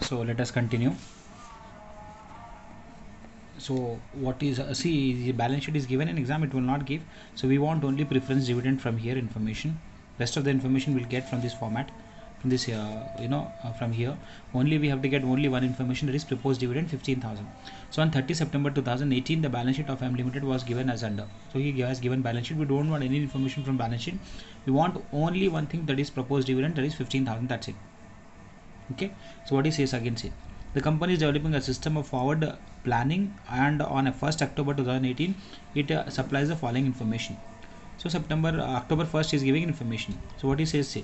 So let us continue. So what is see, the balance sheet is given in exam, it will not give, so we want only preference dividend from here information. Rest of the information we'll get from this format, from this from here. Only we have to get only one information, that is proposed dividend 15,000. So on 30 September 2018 the balance sheet of M Limited was given as under. So he has given balance sheet. We don't want any information from balance sheet, we want only one thing, that is proposed dividend, that is 15,000. That's it. Okay, so what he says again, say the company is developing a system of forward planning, and on 1st October 2018 it supplies the following information. So October 1st is giving information. So what he says, say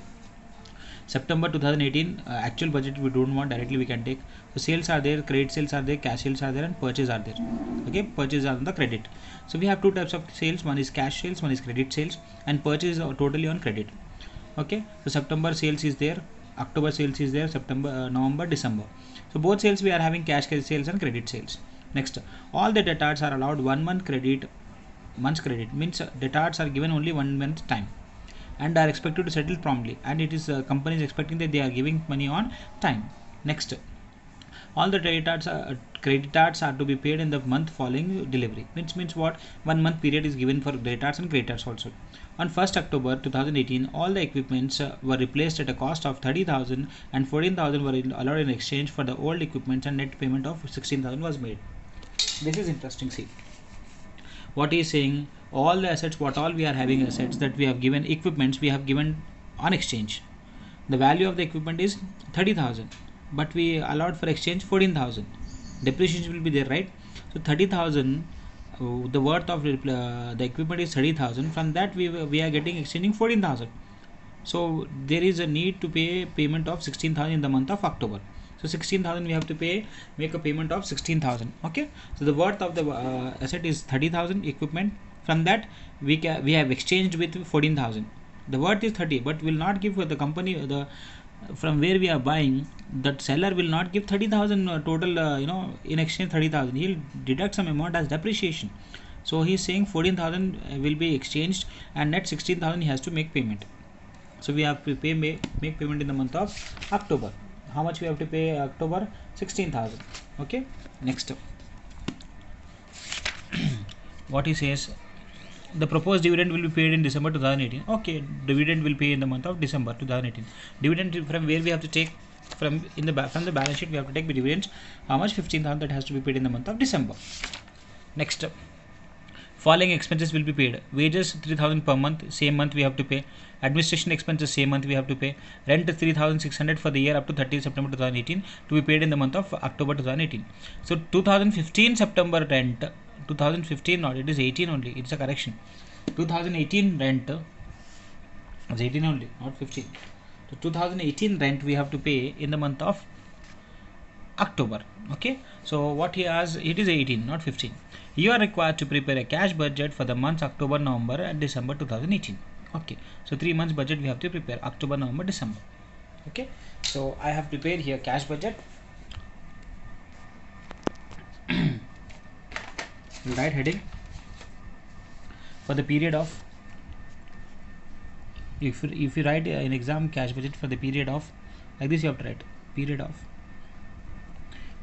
September 2018 actual budget we don't want, directly we can take. So sales are there, credit sales are there, cash sales are there, and purchase are there. Okay, purchase are on the credit. So we have two types of sales, one is cash sales, one is credit sales, and purchase is totally on credit. Okay, so September sales is there, October sales is there, September, November, December. So both sales we are having cash sales and credit sales. Next, all the debtors are allowed 1 month credit. Month's credit means debtors are given only 1 month time and are expected to settle promptly, and it is company is expecting that they are giving money on time. Next, all the creditors are to be paid in the month following delivery. Means what? 1 month period is given for debtors and creditors also. On 1st October 2018 all the equipments were replaced at a cost of 30,000 and 14,000 were allowed in exchange for the old equipment, and net payment of 16,000 was made. This is interesting. See what he is saying, all the assets, what all we are having assets that we have given, equipments we have given on exchange. The value of the equipment is 30,000, but we allowed for exchange 14,000. Depreciation will be there, right? So 30,000, the worth of the equipment is 30,000. From that we are getting exchanging 14,000. So there is a need to pay payment of 16,000 in the month of October. So 16,000 we have to pay, make a payment of 16,000. Okay, so the worth of the asset is 30,000 equipment. From that we have exchanged with 14,000. The worth is 30, but will not give for the company, the from where we are buying, that seller will not give 30,000 total in exchange 30,000. He'll deduct some amount as depreciation. So he's saying 14,000 will be exchanged, and net 16,000 he has to make payment. So we have to make payment in the month of October. How much we have to pay October? 16,000. Okay, next what he says, the proposed dividend will be paid in December 2018. Okay, dividend will pay in the month of December 2018. Dividend from where we have to take, from the balance sheet we have to take the dividends. How much? 15,000, that has to be paid in the month of December. Next, following expenses will be paid. Wages 3,000 per month, same month we have to pay. Administration expenses same month we have to pay. Rent 3,600 for the year up to 30th September 2018 to be paid in the month of October 2018. So 2015 September rent, 2015 not, it is 18 only, it's a correction. 2018 rent is 18 only, not 15. So 2018 rent we have to pay in the month of October. Okay, so what he has, it is 18 not 15. You are required to prepare a cash budget for the months October, November and December 2018. Okay, so 3 months budget we have to prepare, October, November, December. Okay, so I have prepared here cash budget. Write heading for the period of, if you write in exam cash budget for the period of, like this you have to write period of,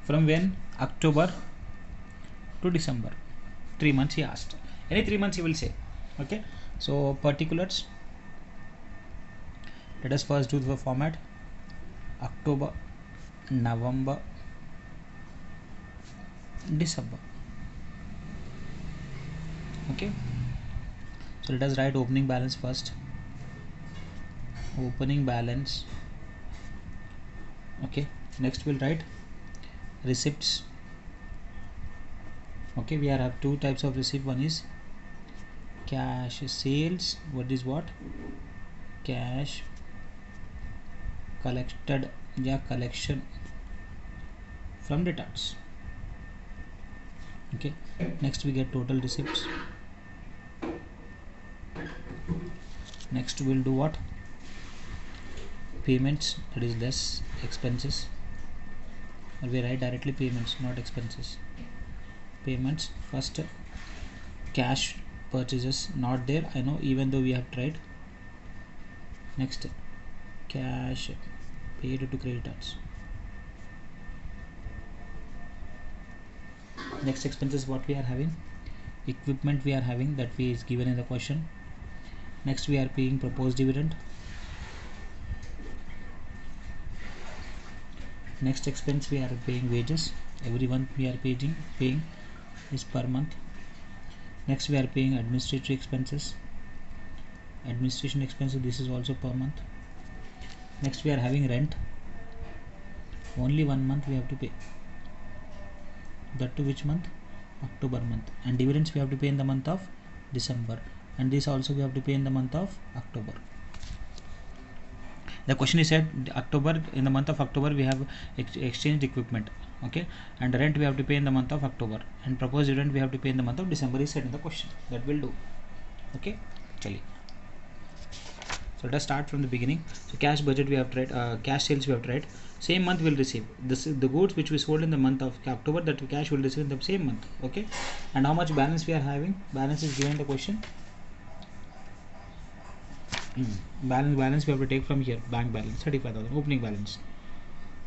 from when? October to December. 3 months he asked, any 3 months he will say. Okay, so particulars, let us first do the format. October, November, December. Okay, so let us write opening balance first. Opening balance. Okay, next we'll write receipts. Okay, we have two types of receipt. One is cash sales. What is what? Cash collected, collection from debtors. Okay, next we get total receipts. Next we'll do what? Payments, that is less expenses, or we write directly payments, not expenses. Payments first, cash purchases not there, I know, even though we have tried. Next, cash paid to creditors. Next expenses what we are having, equipment we are having, that we is given in the question. Next we are paying proposed dividend. Next expense we are paying wages. Every month we are paying is per month. Next we are paying administrative expenses. Administration expenses, this is also per month. Next we are having rent. Only 1 month we have to pay. That to which month? October month. And dividends we have to pay in the month of December. And this also we have to pay in the month of October. The question is said October, in the month of October we have exchanged equipment, okay, and rent we have to pay in the month of October, and proposed dividend we have to pay in the month of December is said in the question. That will do. Okay, chali. So let us start from the beginning. So cash budget we have tried, cash sales we have tried. Same month we'll receive the goods which we sold in the month of October, that cash will receive in the same month. Okay, and how much balance we are having? Balance is given in the question. Balance we have to take from here. Bank balance 35,000, opening balance.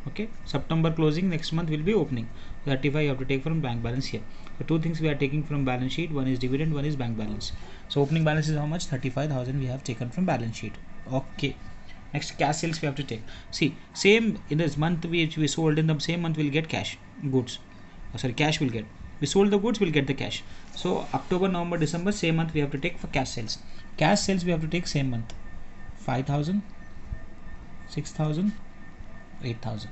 Okay, September closing, next month will be opening. 35 you have to take from bank balance here. The two things we are taking from balance sheet, one is dividend, one is bank balance. So opening balance is how much? 35,000 we have taken from balance sheet. Okay, next cash sales we have to take. See, same in this month which we sold, in the same month we'll get cash goods. Cash will get. We sold the goods, we'll get the cash. So October, November, December, same month we have to take for cash sales. Cash sales we have to take same month. 5,000, 6,000, 8,000.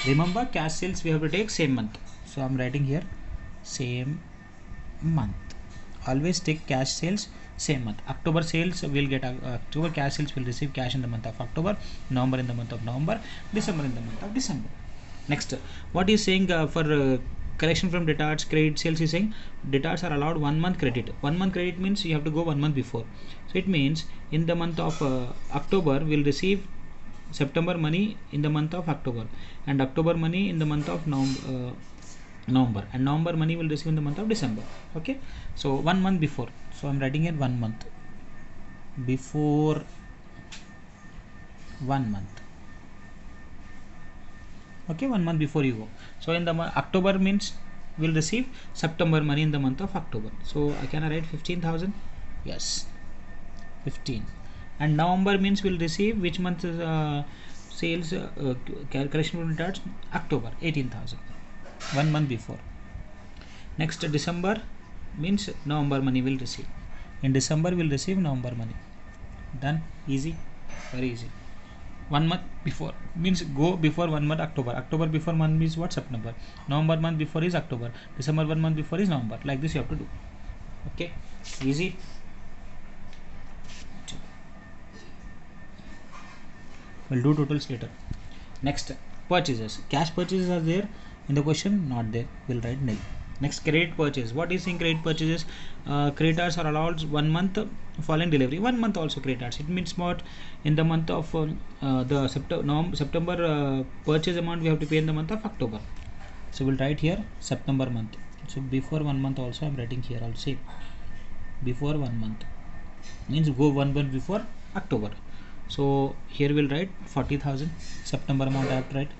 Remember, cash sales we have to take same month. So I'm writing here same month. Always take cash sales same month. October sales will get October cash sales will receive cash in the month of October, November in the month of November, December in the month of December. Next, what is saying for collection from debtors, credit sales is saying debtors are allowed 1 month credit. 1 month credit means you have to go 1 month before. So it means in the month of October we'll receive September money in the month of October, and October money in the month of November, and November money will receive in the month of December. Okay, so 1 month before. So I'm writing here 1 month before 1 month. Okay, 1 month before you go. So in the October means we'll receive September money in the month of October. So I can write 15,000. Yes, 15. And November means we'll receive which month sales collection from debtors? October, 18,000. 1 month before. Next, December means November money will receive. In December we'll receive November money. Done. Easy, very easy. 1 month before means go before 1 month. October before month means what? September. November month before is October. December 1 month before is November. Like this you have to do. Okay, easy. We'll do totals later. Next, purchases. Cash purchases are there in the question? Not there. We'll write nil. Next, credit purchase. What is in credit purchases? Creditors are allowed 1 month following delivery. 1 month also creditors. It means what? In the month of the September purchase amount we have to pay in the month of October. So we'll write here September month. So before 1 month also I'm writing here also. Before 1 month means go 1 month before October. So here we'll write 40,000 September amount I have to write.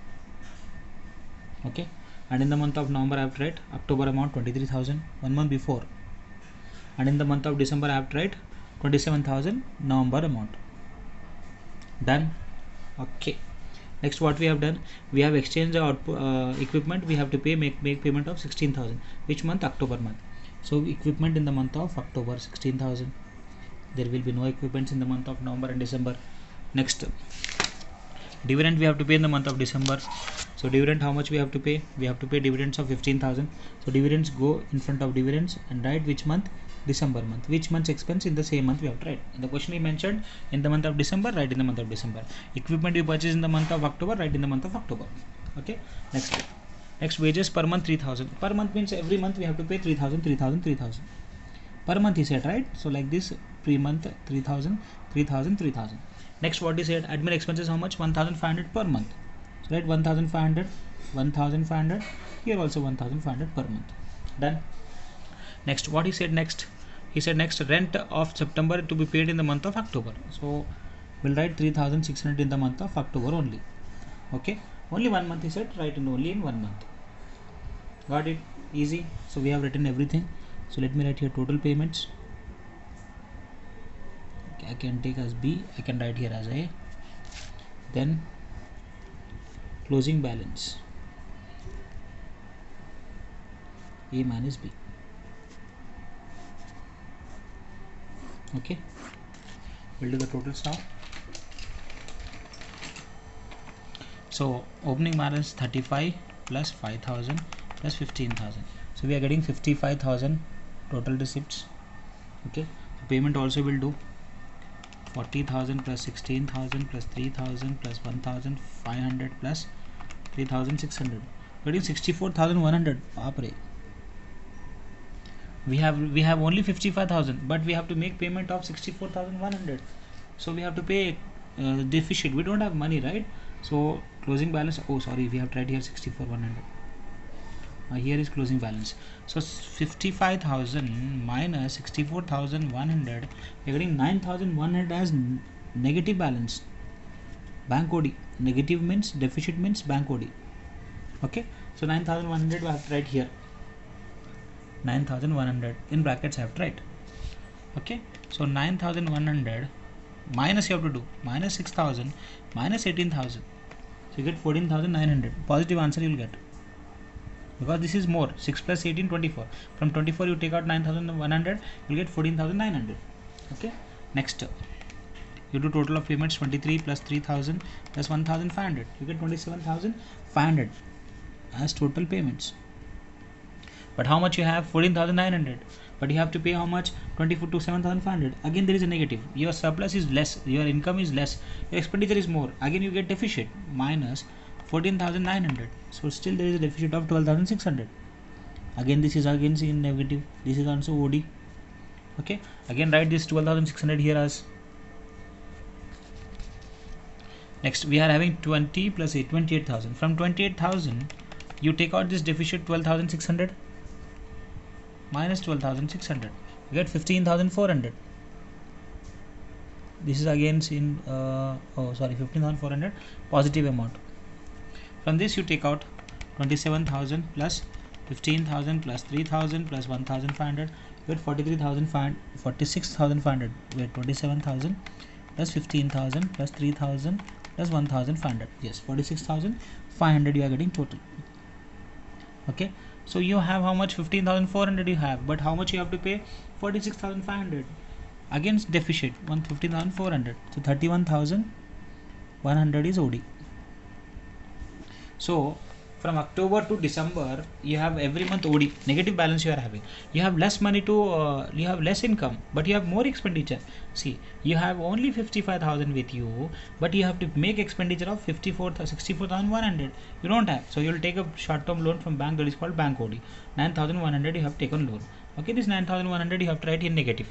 Okay, and in the month of November I have to write October amount 23,000, 1 month before, and in the month of December I have to write 27,000 November amount. Done. Okay, next what we have done, we have exchanged the equipment. We have to pay make payment of 16,000. Which month? October month. So equipment in the month of October 16,000. There will be no equipments in the month of November and December. Next, dividend we have to pay in the month of December. So dividend, how much we have to pay? We have to pay dividends of 15,000. So dividends go in front of dividends and write which month? December month. Which month's expense in the same month we have to write. In the question he mentioned in the month of December, write in the month of December. Equipment we purchase in the month of October, write in the month of October. Okay. Next wages per month 3,000. Per month means every month we have to pay 3,000, 3,000, 3,000. Per month he said, right? So like this, pre month 3,000, 3,000, 3,000. Next, what is said? Admin expenses how much? 1,500 per month. So write 1,500, 1,500. Here also 1,500 per month. Done. Next, what he said next? He said next, rent of September to be paid in the month of October. So we'll write 3,600 in the month of October only. Okay. Only 1 month he said, write in only in 1 month. Got it? easy. So we have written everything. So let me write here total payments. I can take as B, I can write here as A, then closing balance A minus B. Okay, we'll do the totals now. So opening balance 35 plus 5,000 plus 15,000. So we are getting 55,000 total receipts. Okay, so payment also will do 40,000 plus 16,000 plus 3,000 plus 1,500 plus 3,600. Getting 64,100. Baapre. We have only 55,000, but we have to make payment of 64,100. So we have to pay deficit. We don't have money, right? So closing balance. Oh, sorry, we have tried here 64,100. Here is closing balance. So 55,000 minus 64,100. We are getting 9,100 as negative balance. Bank OD. Negative means deficit means bank OD. Okay. So 9,100 we have tried here. 9,100 in brackets I have tried. Okay. So 9,100 minus you have to do minus 6,000 minus 18,000. So you get 14,900. Positive answer you will get. Because this is more. 6 plus 18, 24. From 24 you take out 9,100, you will get 14,900. Okay. Next, you do total of payments 23 plus 3,000 plus 1,500. You get 27,500 as total payments. But how much you have? 14,900. But you have to pay how much? 24 to 7,500. Again there is a negative. Your surplus is less. Your income is less. Your expenditure is more. Again you get deficit minus 14,900. So still there is a deficit of 12,600. Again this is again in negative. This is also OD. Okay. Again write this 12,600 here as. Next we are having 20 plus 8, 28,000. From 28,000 you take out this deficit 12,600 minus 12,600. You get 15,400. This is again in 15,400 positive amount. From this you take out 27,000 plus 15,000 plus 3,000 plus 1,500. You get 46,500. We have 27,000 plus 15,000 plus 3,000 plus 1,500. Yes, 46,500 you are getting total. Okay. So you have how much? 15,400 you have, but how much you have to pay? 46,500. Again deficit 15,400. So 31,100 is OD. So from October to December you have every month OD, negative balance you are having. You have less money to you have less income, but you have more expenditure. See, you have only 55,000 with you, but you have to make expenditure of 64,100. You don't have, so you will take a short-term loan from bank, that is called bank OD. 9,100 you have taken loan. Okay, this 9,100 you have to write in negative.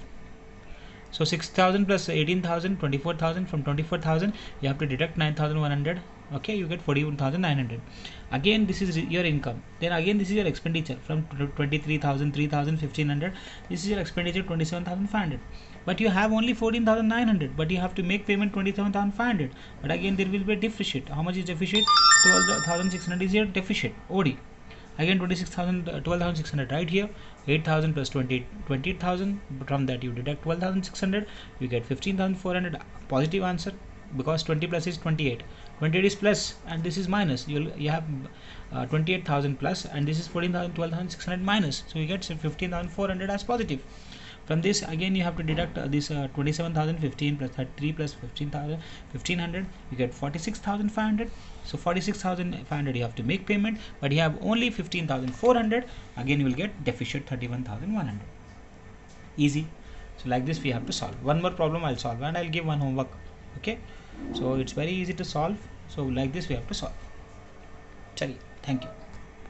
So 6,000 plus 18,000, 24,000. From 24,000 you have to deduct 9,100. Okay, you get 41,900. Again this is your income. Then again this is your expenditure. From 23,000, 3,000, 1,500. This is your expenditure 27,500. But you have only 14,900. But you have to make payment 27,500. But again there will be a deficit. How much is deficit? 12,600 is your deficit. OD. Again 12,600 right here. 8,000 plus 28,000. From that you deduct 12,600. You get 15,400. Positive answer, because 20 plus is 28. 28 is plus and this is minus. You have 28,000 plus and this is 14,000, 12,600 minus. So you get 15,400 as positive. From this again you have to deduct this 27,015 plus 33 plus 15,000, 1,500. You get 46,500. So 46,500 you have to make payment, but you have only 15,400. Again you will get deficit 31,100. Easy. So like this we have to solve. One more problem I'll solve and I'll give one homework. Okay, so it's very easy to solve. So like this we have to solve. Chaliye, thank you.